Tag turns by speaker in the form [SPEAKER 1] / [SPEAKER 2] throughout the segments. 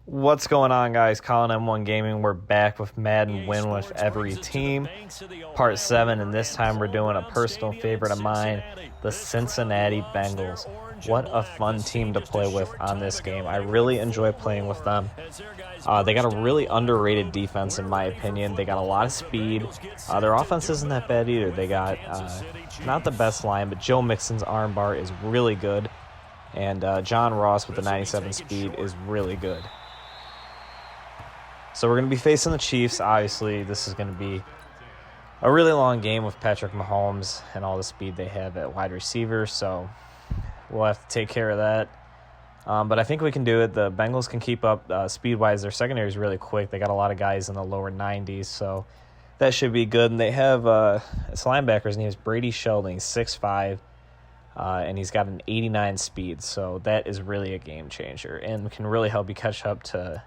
[SPEAKER 1] What's going on, guys? Colin M1 Gaming. We're back with Madden Win with Every Team, Part 7, and this time we're doing a personal favorite of mine, the Cincinnati Bengals. What a fun team to play with on this game. I really enjoy playing with them. They got a really underrated defense, in my opinion. They got a lot of speed. Their offense isn't that bad either. They got not the best line, but Joe Mixon's armbar is really good, and John Ross with the 97 speed is really good. So we're going to be facing the Chiefs. Obviously, this is going to be a really long game with Patrick Mahomes and all the speed they have at wide receiver. So we'll have to take care of that. But I think we can do it. The Bengals can keep up speed-wise. Their secondary is really quick. They got a lot of guys in the lower 90s, so that should be good. And they have this linebacker's name is Brady Sheldon. He's 6'5", and he's got an 89 speed. So that is really a game changer and can really help you catch up to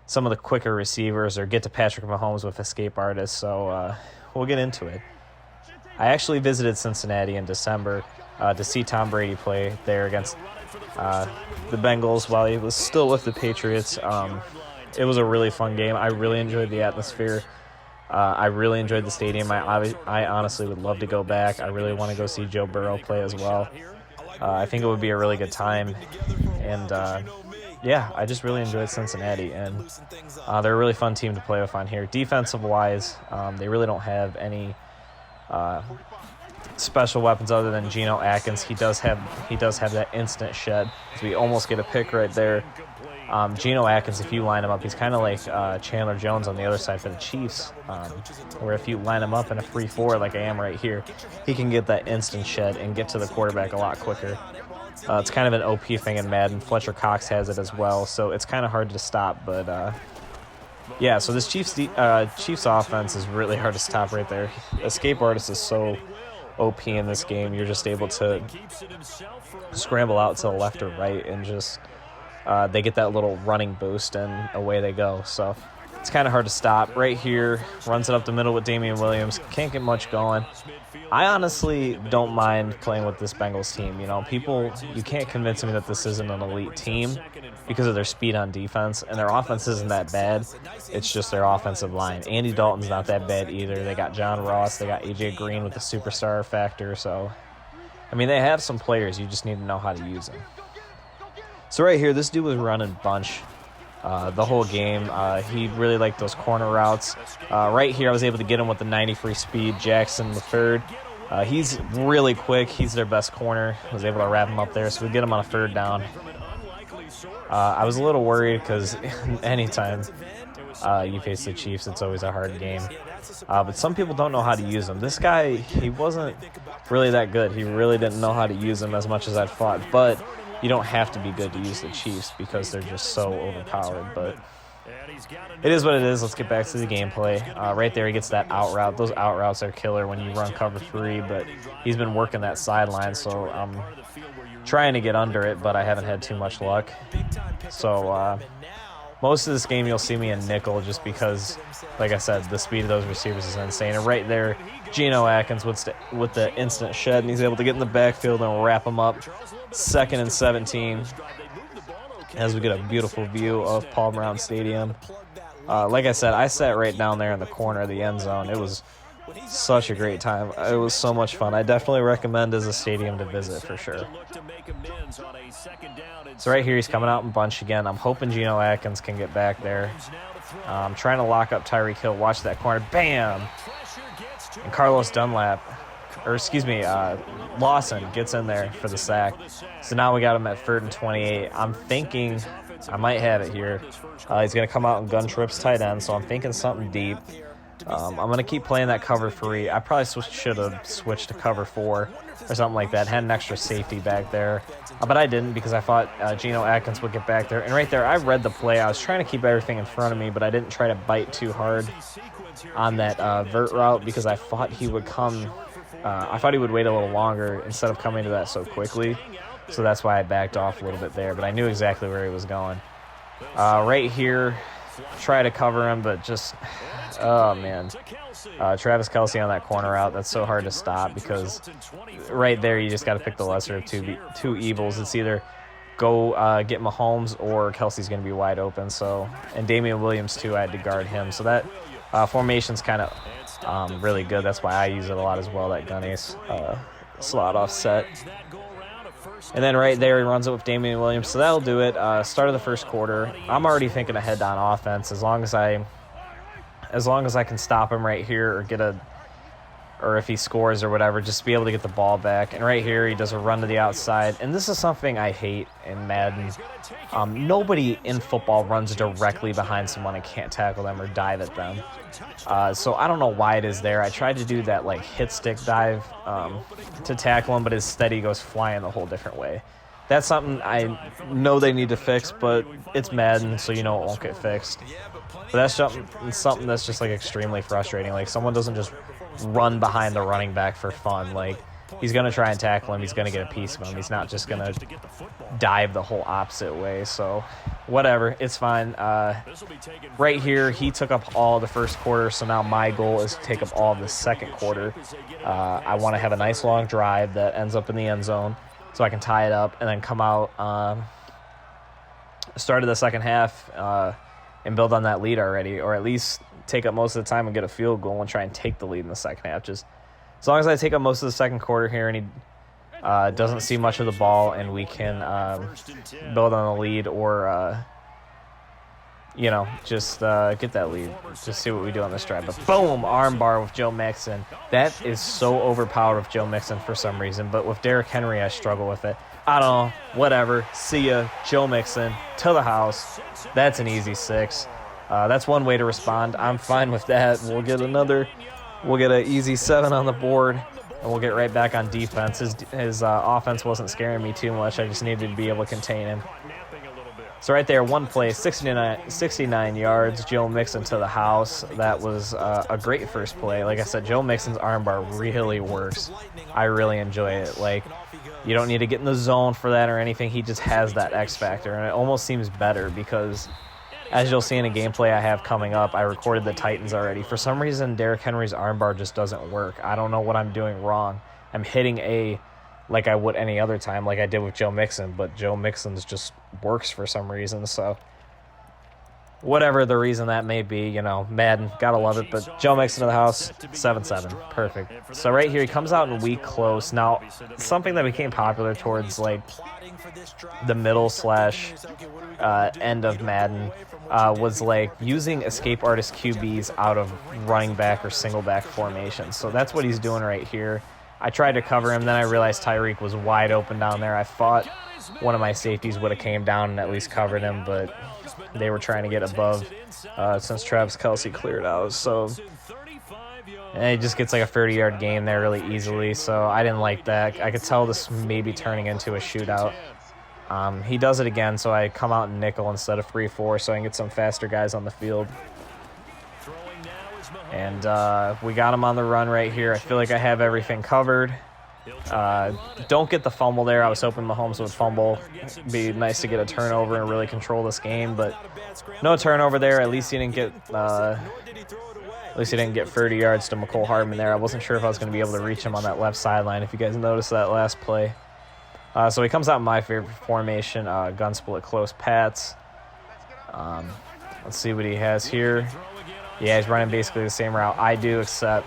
[SPEAKER 1] some of the quicker receivers or get to Patrick Mahomes with escape artists. So we'll get into it. I actually visited Cincinnati in December to see Tom Brady play there against the Bengals while he was still with the Patriots. It was a really fun game. I really enjoyed the atmosphere. I really enjoyed the stadium. I honestly would love to go back. I really want to go see Joe Burrow play as well. I think it would be a really good time. And yeah, I just really enjoyed Cincinnati, and they're a really fun team to play with on here. Defensive-wise, they really don't have any special weapons other than Geno Atkins. He does have that instant shed. So we almost get a pick right there. Geno Atkins, if you line him up, he's kind of like Chandler Jones on the other side for the Chiefs, where if you line him up in a 3-4 like I am right here, he can get that instant shed and get to the quarterback a lot quicker. It's kind of an OP thing in Madden. Fletcher Cox has it as well, so it's kind of hard to stop. But, yeah, so this Chiefs offense is really hard to stop right there. Escape Artist is so OP in this game. You're just able to scramble out to the left or right and just they get that little running boost and away they go. So it's kind of hard to stop. Right here, runs it up the middle with Damian Williams. Can't get much going. I honestly don't mind playing with this Bengals team. You know, you can't convince me that this isn't an elite team because of their speed on defense, and their offense isn't that bad. It's just their offensive line. Andy Dalton's not that bad either. They got John Ross. They got A.J. Green with the superstar factor. So, I mean, they have some players. You just need to know how to use them. So right here, this dude was running bunch the whole game. He really liked those corner routes. Right here, I was able to get him with the 90 free speed. Jackson the third. He's really quick. He's their best corner. I was able to wrap him up there, so we get him on a third down. I was a little worried because anytime you face the Chiefs, it's always a hard game. But some people don't know how to use him. This guy, he wasn't really that good. He really didn't know how to use him as much as I thought. But you don't have to be good to use the Chiefs because they're just so overpowered. But it is what it is. Let's get back to the gameplay. Right there, he gets that out route. Those out routes are killer when you run cover 3, but he's been working that sideline, so I'm trying to get under it, but I haven't had too much luck. So most of this game you'll see me in nickel just because, like I said, the speed of those receivers is insane. And right there, Geno Atkins with the instant shed, and he's able to get in the backfield and wrap him up. 2nd and 17 as we get a beautiful view of Paul Brown Stadium. Like I said, I sat right down there in the corner of the end zone. It was such a great time. It was so much fun. I definitely recommend as a stadium to visit for sure. So right here, he's coming out in bunch again. I'm hoping Geno Atkins can get back there. I'm trying to lock up Tyreek Hill. Watch that corner. Bam! And Carlos Dunlap, Lawson gets in there for the sack. So now we got him at 3rd and 28. I'm thinking I might have it here. He's going to come out and gun trips tight end, so I'm thinking something deep. I'm going to keep playing that cover 3. I probably should have switched to cover 4 or something like that. Had an extra safety back there. But I didn't because I thought Geno Atkins would get back there. And right there, I read the play. I was trying to keep everything in front of me, but I didn't try to bite too hard on that vert route because I thought he would come. I thought he would wait a little longer instead of coming to that so quickly. So that's why I backed off a little bit there. But I knew exactly where he was going. Right here, try to cover him, but just, oh, man. Travis Kelce on that corner route, that's so hard to stop because right there you just got to pick the lesser of two evils. It's either go get Mahomes, or Kelsey's going to be wide open. So, and Damian Williams too, I had to guard him. So that formation's kind of really good. That's why I use it a lot as well, that gun ace slot offset. And then right there, he runs it with Damian Williams. So that'll do it. Start of the first quarter. I'm already thinking ahead on offense. As long as I can stop him right here, or if he scores or whatever, just be able to get the ball back. And right here, he does a run to the outside. And this is something I hate in Madden. Nobody in football runs directly behind someone and can't tackle them or dive at them. So I don't know why it is there. I tried to do that like hit stick dive to tackle him, but instead he goes flying the whole different way. That's something I know they need to fix, but it's Madden, so you know it won't get fixed. But that's something that's just like extremely frustrating. Like, someone doesn't just run behind the running back for fun. Like, he's going to try and tackle him. He's going to get a piece of him. He's not just going to dive the whole opposite way. So, whatever. It's fine. Right here, he took up all the first quarter, so now my goal is to take up all of the second quarter. I want to have a nice long drive that ends up in the end zone so I can tie it up and then come out start of the second half and build on that lead already, or at least take up most of the time and get a field goal and try and take the lead in the second half. Just as long as I take up most of the second quarter here and he doesn't see much of the ball, and we can build on the lead, or just get that lead. Just see what we do on this drive. But boom, armbar with Joe Mixon. That is so overpowered with Joe Mixon for some reason, but with Derrick Henry, I struggle with it. I don't know, whatever. See ya, Joe Mixon to the house. That's an easy 6. That's one way to respond. I'm fine with that. We'll get an easy 7 on the board, and we'll get right back on defense. His offense wasn't scaring me too much. I just needed to be able to contain him. So right there, one play, 69 yards, Joe Mixon to the house. That was a great first play. Like I said, Joe Mixon's armbar really works. I really enjoy it. Like, you don't need to get in the zone for that or anything. He just has that X factor, and it almost seems better because, as you'll see in a gameplay I have coming up, I recorded the Titans already. For some reason, Derrick Henry's armbar just doesn't work. I don't know what I'm doing wrong. I'm hitting A like I would any other time, like I did with Joe Mixon, but Joe Mixon's just works for some reason. So whatever the reason that may be, Madden, gotta love it. But Joe Mixon to the house, 7-7, perfect. So right here, he comes out in weak close. Now, something that became popular towards like the middle / end of Madden was like using escape artist QBs out of running back or single back formations. So that's what he's doing right here. I tried to cover him, then I realized Tyreek was wide open down there. I thought one of my safeties would have came down and at least covered him, but they were trying to get above since Travis Kelce cleared out. So, and it just gets like a 30-yard gain there really easily, so I didn't like that. I could tell this may be turning into a shootout. He does it again, so I come out in nickel instead of 3-4 so I can get some faster guys on the field. And we got him on the run right here. I feel like I have everything covered. Don't get the fumble there. I was hoping Mahomes would fumble. It'd be nice to get a turnover and really control this game, but no turnover there. At least he didn't get 30 yards to McCole Hardman there. I wasn't sure if I was going to be able to reach him on that left sideline, if you guys noticed that last play. So he comes out in my favorite formation, gun split close Pats. Let's see what he has here. Yeah, he's running basically the same route I do, except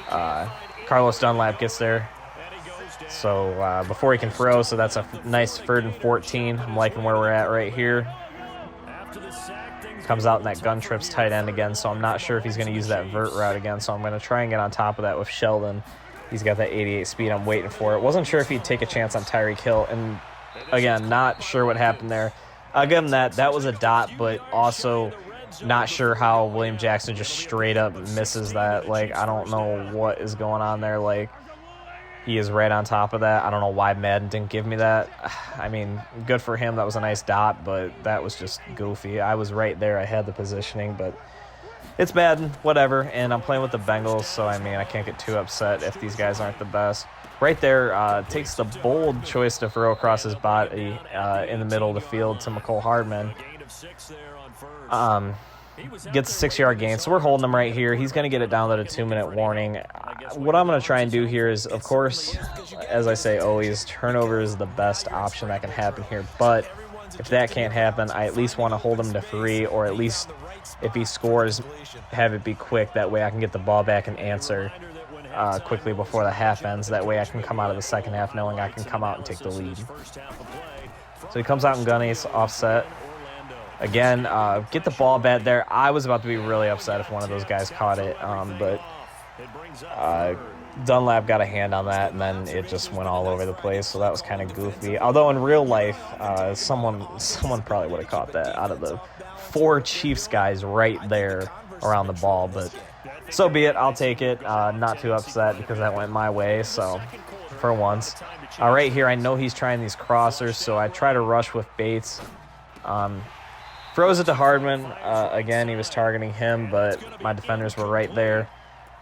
[SPEAKER 1] Carlos Dunlap gets there. So before he can throw, so that's a nice 3rd and 14. I'm liking where we're at right here. Comes out in that gun trips tight end again, so I'm not sure if he's going to use that vert route again, so I'm going to try and get on top of that with Sheldon. He's got that 88 speed. I'm waiting for it. Wasn't sure if he'd take a chance on Tyreek Hill, and again, not sure what happened there. I'll give him that. That was a dot, but also not sure how William Jackson just straight up misses that. Like, I don't know what is going on there. Like, he is right on top of that. I don't know why Madden didn't give me that. I mean, good for him. That was a nice dot, but that was just goofy. I was right there. I had the positioning, but it's Madden, whatever. And I'm playing with the Bengals, so, I mean, I can't get too upset if these guys aren't the best. Right there, takes the bold choice to throw across his body in the middle of the field to McCole Hardman. gets a 6-yard gain, so we're holding him right here. He's going to get it down to the 2-minute warning. What I'm going to try and do here is, of course, as I say always, turnover is the best option that can happen here. But if that can't happen, I at least want to hold him to 3, or at least if he scores, have it be quick. That way I can get the ball back and answer quickly before the half ends. That way I can come out of the second half knowing I can come out and take the lead. So he comes out in gun ace offset. Again, get the ball back there. I was about to be really upset if one of those guys caught it, but Dunlap got a hand on that, and then it just went all over the place, so that was kind of goofy. Although in real life, someone probably would have caught that out of the 4 Chiefs guys right there around the ball, but so be it. I'll take it. Not too upset because that went my way, so for once. Right here, I know he's trying these crossers, so I try to rush with Bates. Throws it to Hardman. Again, he was targeting him, but my defenders were right there.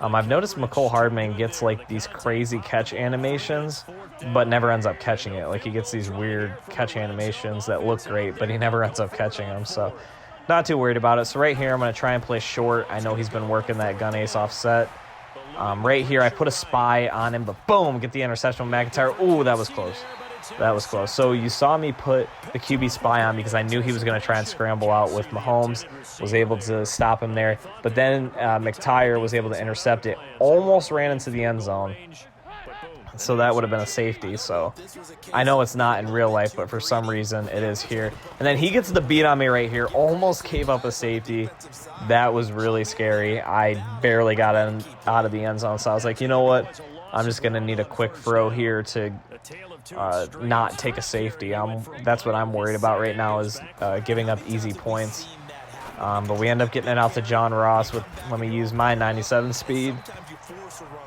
[SPEAKER 1] I've noticed McCole Hardman gets like these crazy catch animations, but never ends up catching it. Like he gets these weird catch animations that look great, but he never ends up catching them. So not too worried about it. So right here, I'm going to try and play short. I know he's been working that gun ace offset. Right here, I put a spy on him, but boom, get the interception with McIntyre. Ooh, that was close. That was close. So you saw me put the QB spy on because I knew he was going to try and scramble out with Mahomes. Was able to stop him there. But then McIntyre was able to intercept it. Almost ran into the end zone. So that would have been a safety. So I know it's not in real life, but for some reason it is here. And then he gets the beat on me right here. Almost gave up a safety. That was really scary. I barely got out of the end zone. So I was like, you know what? I'm just going to need a quick throw here to not take a safety. That's what I'm worried about right now is giving up easy points. But we end up getting it out to John Ross with, let me use my 97 speed.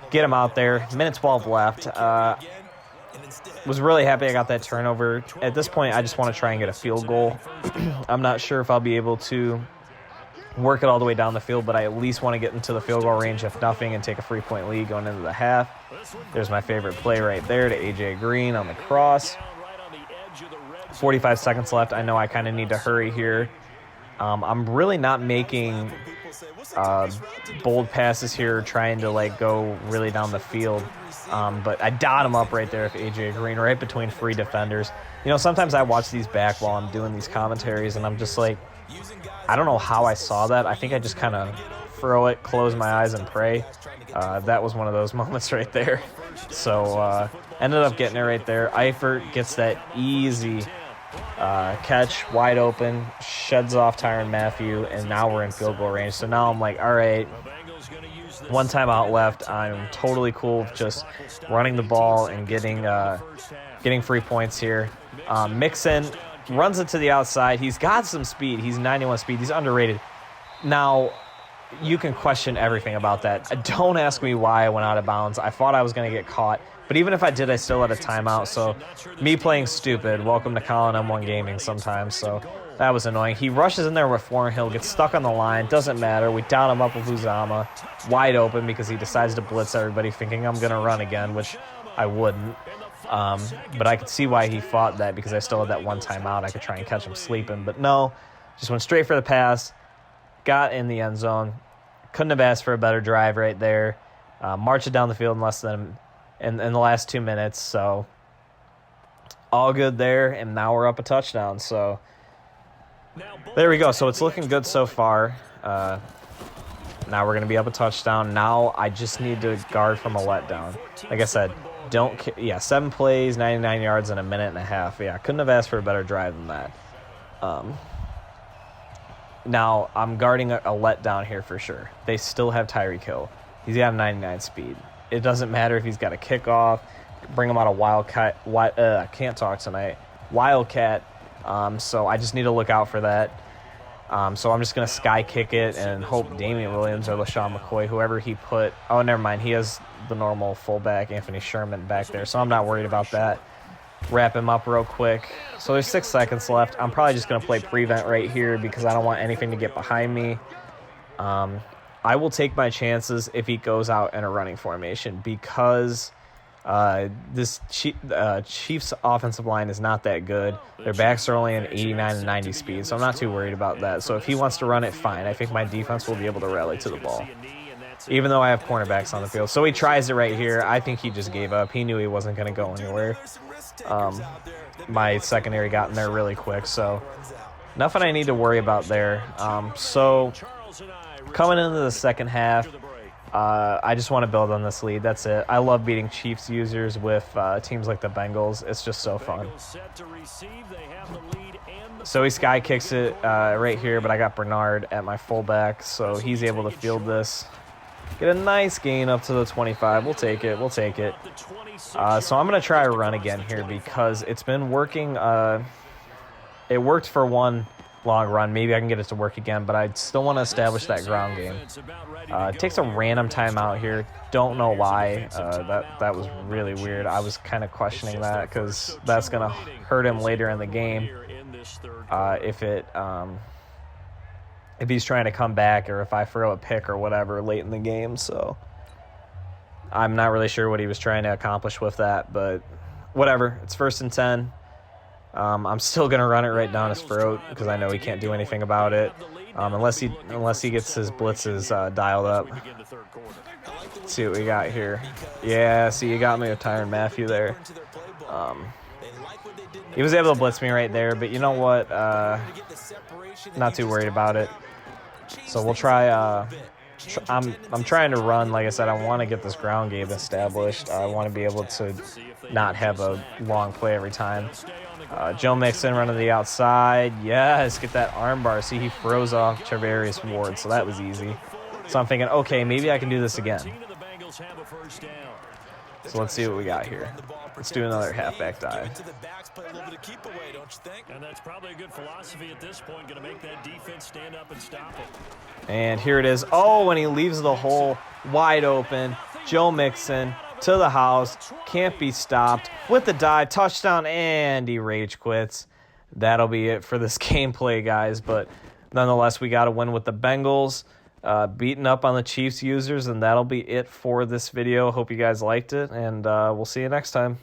[SPEAKER 1] Get him out there. Minute 12 left. Was really happy I got that turnover. At this point, I just want to try and get a field goal. I'm not sure if I'll be able to work it all the way down the field, but I at least want to get into the field goal range, if nothing, and take a 3-point lead going into the half. There's my favorite play right there to A.J. Green on the cross. 45 seconds left. I know I kind of need to hurry here. I'm really not making bold passes here, trying to like go really down the field. But I dot him up right there with A.J. Green, right between 3 defenders. You know, sometimes I watch these back while I'm doing these commentaries, and I'm just like, I don't know how I saw that. I think I just kind of throw it, close my eyes, and pray. That was one of those moments right there. So ended up getting it right there. Eifert gets that easy catch, wide open, sheds off Tyrann Mathieu, and now we're in field goal range. So now I'm like, all right, 1 timeout left. I'm totally cool with just running the ball and getting 3 points here. Mixon runs it to the outside. He's got some speed. He's 91 speed. He's underrated. Now, you can question everything about that. Don't ask me why I went out of bounds. I thought I was going to get caught. But even if I did, I still had a timeout. So me playing stupid. Welcome to Colin M1 Gaming sometimes. So that was annoying. He rushes in there with Thornhill, gets stuck on the line. Doesn't matter. We down him up with Uzama. Wide open because he decides to blitz everybody thinking I'm going to run again, which I wouldn't. But I could see why he fought that because I still had that 1 timeout. I could try and catch him sleeping. But no, just went straight for the pass. Got in the end zone. Couldn't have asked for a better drive right there. Marched it down the field in less than in the last 2 minutes. So all good there, and now we're up a touchdown. So there we go. So it's looking good so far. Now we're going to be up a touchdown. Now I just need to guard from a letdown. Like I said, 7 plays, 99 yards in a minute and a half. Yeah, couldn't have asked for a better drive than that. Now, I'm guarding a letdown here for sure. They still have Tyreek Hill. He's got a 99 speed. It doesn't matter if he's got a kickoff, bring him out a Wildcat. I can't talk tonight. Wildcat. So I just need to look out for that. So I'm just going to sky kick it and hope Damian Williams or LaShawn McCoy, whoever he put. Oh, never mind. He has the normal fullback, Anthony Sherman, back there. So I'm not worried about that. Wrap him up real quick. So there's 6 seconds left. I'm probably just going to play prevent right here because I don't want anything to get behind me. I will take my chances if he goes out in a running formation because This Chiefs offensive line is not that good. Their backs are only an 89 and 90 speed, so I'm not too worried about that. So if he wants to run it, fine. I think my defense will be able to rally to the ball, even though I have cornerbacks on the field. So he tries it right here. I think he just gave up. He knew he wasn't going to go anywhere. My secondary got in there really quick, so nothing I need to worry about there. So coming into the second half, I just want to build on this lead. That's it. I love beating Chiefs users with teams like the Bengals. It's just so fun. So he sky kicks it right here, but I got Bernard at my fullback, so he's able to field this. Get a nice gain up to the 25. We'll take it. We'll take it. So I'm going to try a run again here because it's been working. It worked for one long run. Maybe I can get it to work again, but I still want to establish that ground game. It takes a random timeout here. Don't know why. That was really weird. I was kind of questioning that because that's going to hurt him later in the game if he's trying to come back or if I throw a pick or whatever late in the game. So I'm not really sure what he was trying to accomplish with that, but whatever. It's 1st and 10. I'm still going to run it right down his throat because I know he can't do anything about it unless he gets his blitzes dialed up. Let's see what we got here. Yeah, see, you got me with Tyrann Mathieu there. He was able to blitz me right there, but you know what? Not too worried about it. So we'll try. I'm trying to run. Like I said, I want to get this ground game established. I want to be able to not have a long play every time. Joe Mixon running to the outside. Yes, get that arm bar. See, he froze off Charvarius Ward, so that was easy. So I'm thinking, okay, maybe I can do this again. So let's see what we got here. Let's do another halfback dive.
[SPEAKER 2] And that's probably a good philosophy at this point, going to make that defense stand up and stop it.
[SPEAKER 1] And here it is. Oh, and he leaves the hole wide open. Joe Mixon to the house. Can't be stopped with the dive. Touchdown, and he rage quits. That'll be it for this gameplay, guys. But nonetheless, we got to win with the Bengals. Beating up on the Chiefs users, and that'll be it for this video. Hope you guys liked it, and we'll see you next time.